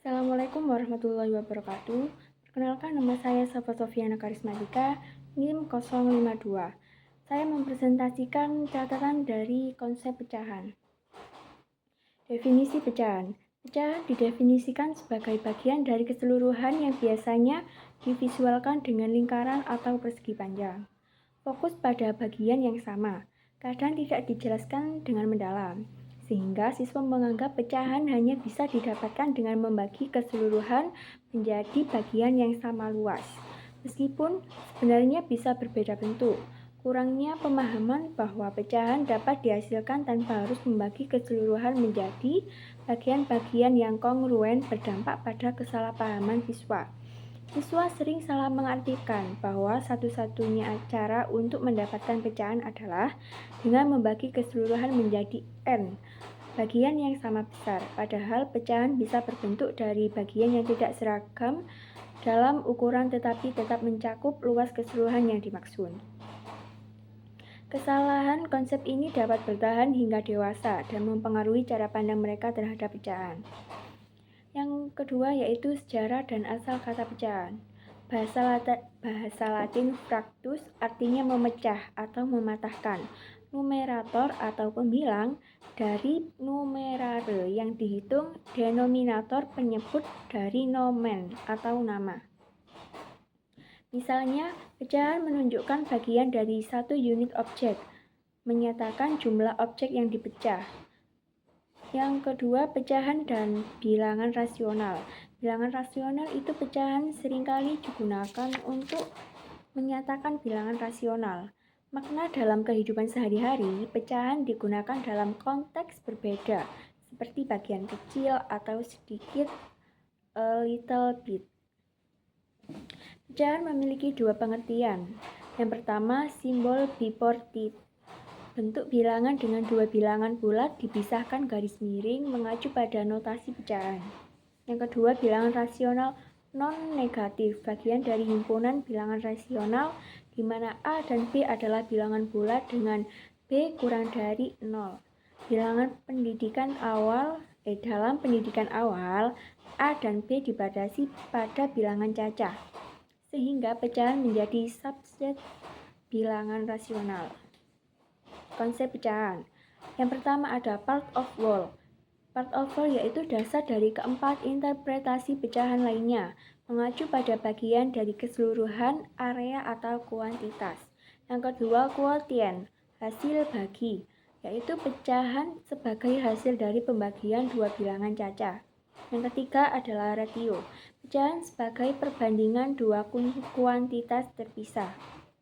Assalamualaikum warahmatullahi wabarakatuh. Perkenalkan, nama saya Safa Sofiana Karismatika, NIM 052. Saya mempresentasikan catatan dari konsep pecahan. Definisi pecahan. Pecahan didefinisikan sebagai bagian dari keseluruhan yang biasanya divisualkan dengan lingkaran atau persegi panjang. Fokus pada bagian yang sama, kadang tidak dijelaskan dengan mendalam, sehingga siswa menganggap pecahan hanya bisa didapatkan dengan membagi keseluruhan menjadi bagian yang sama luas. Meskipun sebenarnya bisa berbeda bentuk, kurangnya pemahaman bahwa pecahan dapat dihasilkan tanpa harus membagi keseluruhan menjadi bagian-bagian yang kongruen berdampak pada kesalahpahaman siswa. Siswa sering salah mengartikan bahwa satu-satunya cara untuk mendapatkan pecahan adalah dengan membagi keseluruhan menjadi n bagian yang sama besar, padahal pecahan bisa berbentuk dari bagian yang tidak seragam dalam ukuran tetapi tetap mencakup luas keseluruhan yang dimaksud. Kesalahan konsep ini dapat bertahan hingga dewasa dan mempengaruhi cara pandang mereka terhadap pecahan. Yang kedua yaitu sejarah dan asal kata pecahan. Bahasa Latin fractus artinya memecah atau mematahkan. Numerator atau pembilang dari numerare yang dihitung, denominator penyebut dari nomen atau nama. Misalnya, pecahan menunjukkan bagian dari satu unit objek, menyatakan jumlah objek yang dipecah. Yang kedua, pecahan dan bilangan rasional. Bilangan rasional itu pecahan seringkali digunakan untuk menyatakan bilangan rasional. Makna dalam kehidupan sehari-hari, pecahan digunakan dalam konteks berbeda, seperti bagian kecil atau sedikit, a little bit. Pecahan memiliki dua pengertian. Yang pertama, simbol bipartit. Bentuk bilangan dengan dua bilangan bulat dipisahkan garis miring mengacu pada notasi pecahan. Yang kedua, bilangan rasional non-negatif, bagian dari himpunan bilangan rasional di mana A dan B adalah bilangan bulat dengan B kurang dari 0. Dalam pendidikan awal, A dan B dibatasi pada bilangan cacah, sehingga pecahan menjadi subset bilangan rasional. Konsep pecahan. Yang pertama ada part of whole. Part of whole yaitu dasar dari keempat interpretasi pecahan lainnya, mengacu pada bagian dari keseluruhan area atau kuantitas. Yang kedua, quotient, hasil bagi, yaitu pecahan sebagai hasil dari pembagian dua bilangan cacah. Yang ketiga adalah ratio, pecahan sebagai perbandingan dua kuantitas terpisah.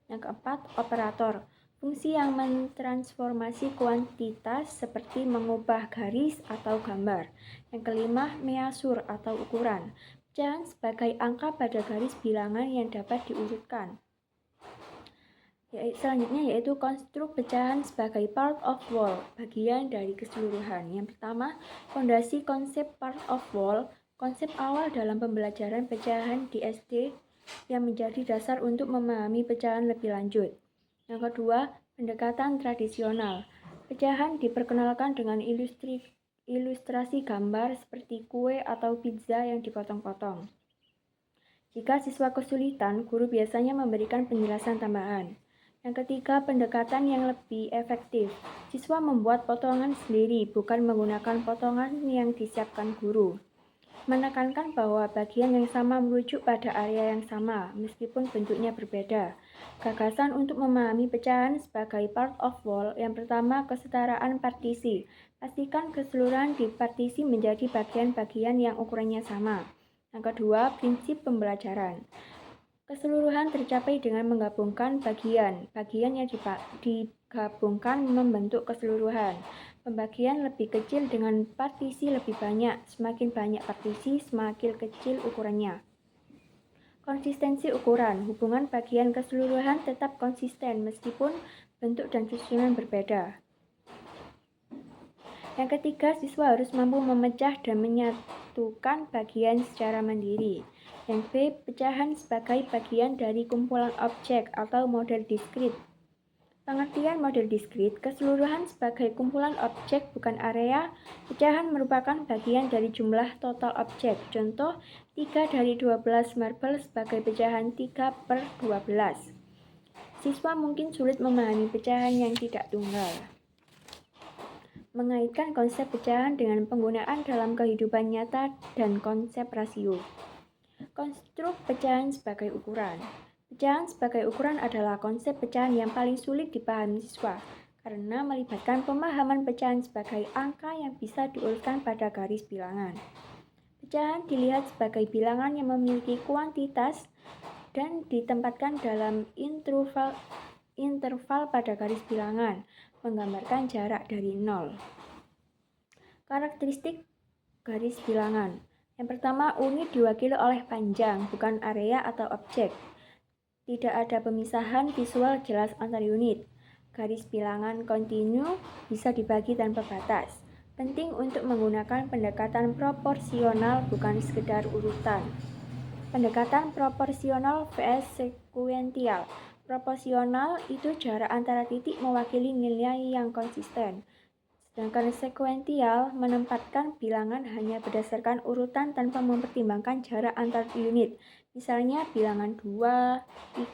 Yang keempat, operator, fungsi yang mentransformasi kuantitas seperti mengubah garis atau gambar. Yang kelima, measure atau ukuran, pecahan sebagai angka pada garis bilangan yang dapat diurutkan. Selanjutnya yaitu konstruk pecahan sebagai part of whole, bagian dari keseluruhan. Yang pertama, fondasi konsep part of whole, konsep awal dalam pembelajaran pecahan di SD yang menjadi dasar untuk memahami pecahan lebih lanjut. Yang kedua, pendekatan tradisional. Pecahan diperkenalkan dengan ilustrasi gambar seperti kue atau pizza yang dipotong-potong. Jika siswa kesulitan, guru biasanya memberikan penjelasan tambahan. Yang ketiga, pendekatan yang lebih efektif. Siswa membuat potongan sendiri, bukan menggunakan potongan yang disiapkan guru. Menekankan bahwa bagian yang sama merujuk pada area yang sama, meskipun bentuknya berbeda. Gagasan untuk memahami pecahan sebagai part of whole. Yang pertama, kesetaraan partisi. Pastikan keseluruhan di partisi menjadi bagian-bagian yang ukurannya sama. Yang kedua, prinsip pembelajaran. Keseluruhan tercapai dengan menggabungkan bagian yang digabungkan membentuk keseluruhan. Pembagian lebih kecil dengan partisi lebih banyak. Semakin banyak partisi, semakin kecil ukurannya. Konsistensi ukuran. Hubungan bagian keseluruhan tetap konsisten meskipun bentuk dan susunan berbeda. Yang ketiga, siswa harus mampu memecah dan menyatukan bagian secara mandiri. Yang B, pecahan sebagai bagian dari kumpulan objek atau model diskrit. Pengertian model diskrit, keseluruhan sebagai kumpulan objek bukan area. Pecahan merupakan bagian dari jumlah total objek. Contoh, 3 dari 12 marble sebagai pecahan 3/12. Siswa mungkin sulit memahami pecahan yang tidak tunggal. Mengaitkan konsep pecahan dengan penggunaan dalam kehidupan nyata dan konsep rasio. Konstruk pecahan sebagai ukuran. Pecahan sebagai ukuran adalah konsep pecahan yang paling sulit dipahami siswa karena melibatkan pemahaman pecahan sebagai angka yang bisa diurutkan pada garis bilangan. Pecahan dilihat sebagai bilangan yang memiliki kuantitas dan ditempatkan dalam interval pada garis bilangan, menggambarkan jarak dari 0. Karakteristik garis bilangan. Yang pertama, unit diwakili oleh panjang, bukan area atau objek. Tidak ada pemisahan visual jelas antar unit. Garis bilangan kontinu bisa dibagi tanpa batas. Penting untuk menggunakan pendekatan proporsional, bukan sekedar urutan. Pendekatan proporsional vs sekuensial. Proporsional itu jarak antara titik mewakili nilai yang konsisten. Sedangkan sekuensial menempatkan bilangan hanya berdasarkan urutan tanpa mempertimbangkan jarak antar unit. Misalnya bilangan 2,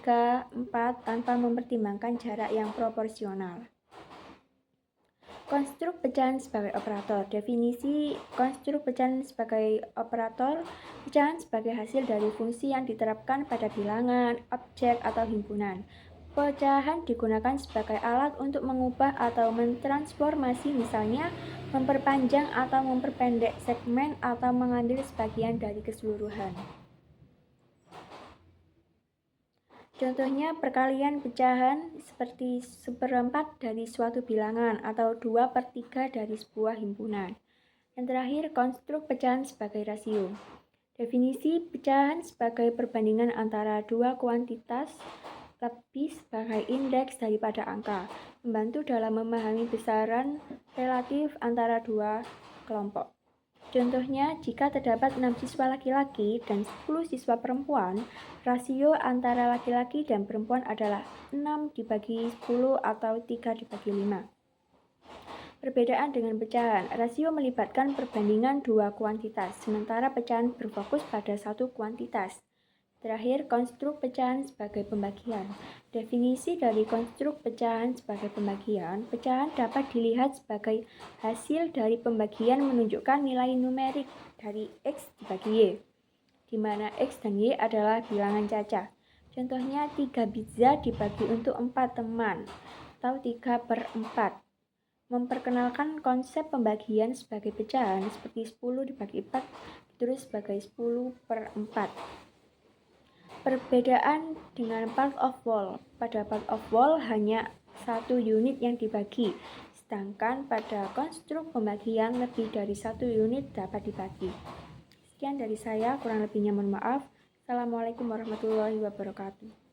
3, 4 tanpa mempertimbangkan jarak yang proporsional. Konstruk pecahan sebagai operator. Definisi konstruk pecahan sebagai operator. Pecahan sebagai hasil dari fungsi yang diterapkan pada bilangan, objek, atau himpunan. Pecahan digunakan sebagai alat untuk mengubah atau mentransformasi, misalnya memperpanjang atau memperpendek segmen atau mengambil sebagian dari keseluruhan. Contohnya perkalian pecahan seperti 1/4 dari suatu bilangan atau 2/3 dari sebuah himpunan. Yang terakhir, konstruk pecahan sebagai rasio. Definisi pecahan sebagai perbandingan antara dua kuantitas, lebih sebagai indeks daripada angka, membantu dalam memahami besaran relatif antara dua kelompok. Contohnya, jika terdapat 6 siswa laki-laki dan 10 siswa perempuan, rasio antara laki-laki dan perempuan adalah 6 dibagi 10 atau 3 dibagi 5. Perbedaan dengan pecahan, rasio melibatkan perbandingan dua kuantitas, sementara pecahan berfokus pada satu kuantitas. Terakhir, konstruk pecahan sebagai pembagian. Definisi dari konstruk pecahan sebagai pembagian, pecahan dapat dilihat sebagai hasil dari pembagian menunjukkan nilai numerik dari X dibagi Y, di mana X dan Y adalah bilangan caca. Contohnya 3 pizza dibagi untuk 4 teman, atau 3/4. Memperkenalkan konsep pembagian sebagai pecahan seperti 10 dibagi 4 ditulis sebagai 10/4. Perbedaan dengan part of whole. Pada part of whole hanya satu unit yang dibagi, sedangkan pada konstruk pembagian lebih dari satu unit dapat dibagi. Sekian dari saya, kurang lebihnya mohon maaf. Assalamualaikum warahmatullahi wabarakatuh.